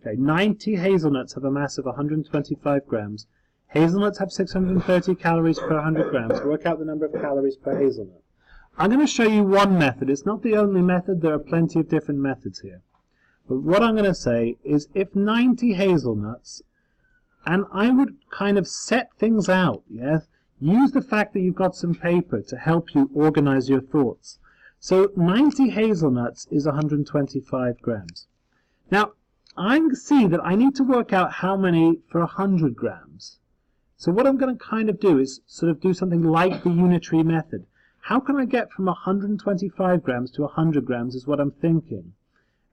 Okay, 90 hazelnuts have a mass of 125 grams. Hazelnuts have 630 calories per 100 grams. Work out the number of calories per hazelnut. I'm going to show you one method. It's not the only method. There are plenty of different methods here. But what I'm going to say is if 90 hazelnuts, and I would kind of set things out, yes? Use the fact that you've got some paper to help you organize your thoughts. So 90 hazelnuts is 125 grams. Now, I see that I need to work out how many for 100 grams. So what I'm going to kind of do is sort of do something like the unitary method. How can I get from 125 grams to 100 grams is what I'm thinking.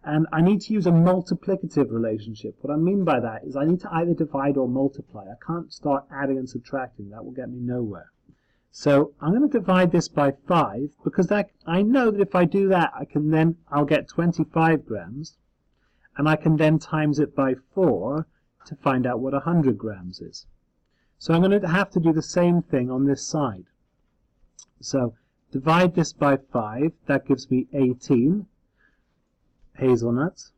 And I need to use a multiplicative relationship. What I mean by that is I need to either divide or multiply. I can't start adding and subtracting. That will get me nowhere. So I'm going to divide this by 5 because I know that if I do that, I'll get 25 grams. And I can then times it by 4 to find out what 100 grams is. So I'm going to have to do the same thing on this side. So divide this by 5, that gives me 18 hazelnuts.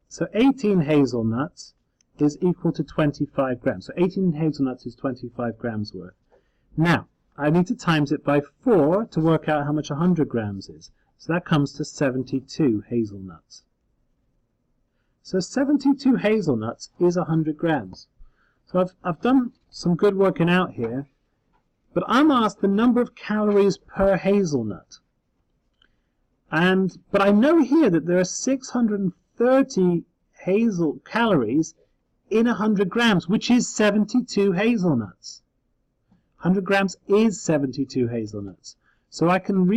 So 18 hazelnuts is equal to 25 grams. So 18 hazelnuts is 25 grams worth. Now, I need to times it by 4 to work out how much 100 grams is. So that comes to 72 hazelnuts. So 72 hazelnuts is 100 grams. So I've done some good working out here, but I'm asked the number of calories per hazelnut. But I know here that there are 630 calories in 100 grams, which is 72 hazelnuts. 100 grams is 72 hazelnuts. So I can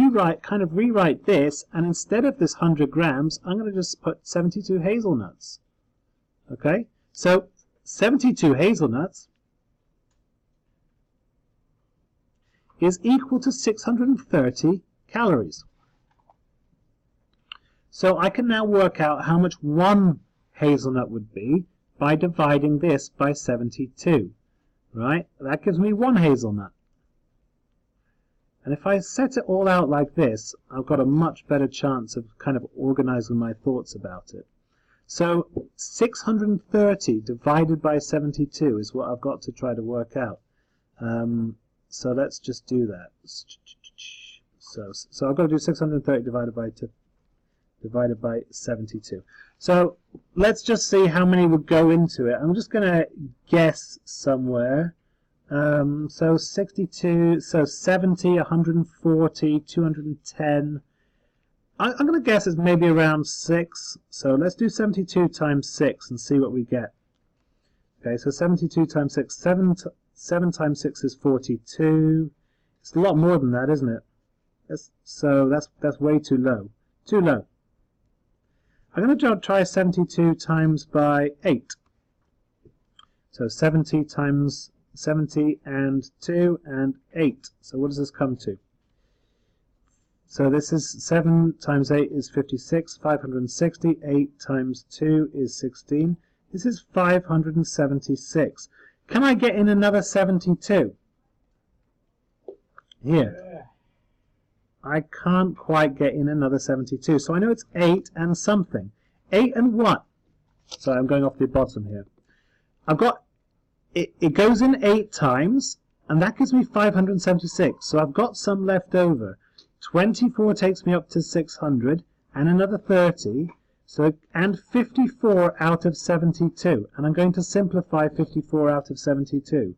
kind of rewrite this, and instead of this 100 grams, I'm going to just put 72 hazelnuts. Okay? So 72 hazelnuts is equal to 630 calories. So I can now work out how much one hazelnut would be by dividing this by 72. Right? That gives me one hazelnut. And if I set it all out like this, I've got a much better chance of kind of organizing my thoughts about it. So 630 divided by 72 is what I've got to try to work out. So let's just do that. So I've got to do 630 divided by 72. So let's just see how many would go into it. I'm just going to guess somewhere. So 62, so 70, 140, 210. I'm going to guess it's maybe around 6. So let's do 72 times 6 and see what we get. Okay, so 72 times 6, 7 times 6 is 42. It's a lot more than that, isn't it? So that's way too low. Too low. I'm going to try 72 times by 8. So 70 times 70 and 2 and 8. So what does this come to? So this is 7 times 8 is 56, 560. 8 times 2 is 16. This is 576. Can I get in another 72? Here. I can't quite get in another 72. So I know it's 8 and something. 8 and what? So I'm going off the bottom here. I've got, it goes in 8 times, and that gives me 576. So I've got some left over. 24 takes me up to 600, and another 30. So, and 54 out of 72. And I'm going to simplify 54 out of 72,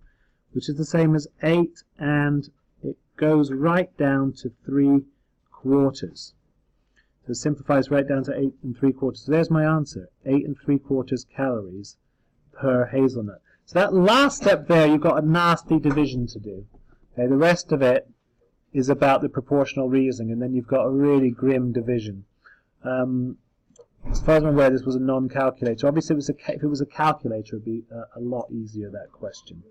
which is the same as 8, and it goes right down to 3/4. So it simplifies right down to 8 3/4. So there's my answer, 8 3/4 calories per hazelnut. So that last step there, you've got a nasty division to do. Okay, the rest of it is about the proportional reasoning, and then you've got a really grim division. As far as I'm aware, this was a non-calculator. Obviously, if it was a calculator, it would be a lot easier, that question.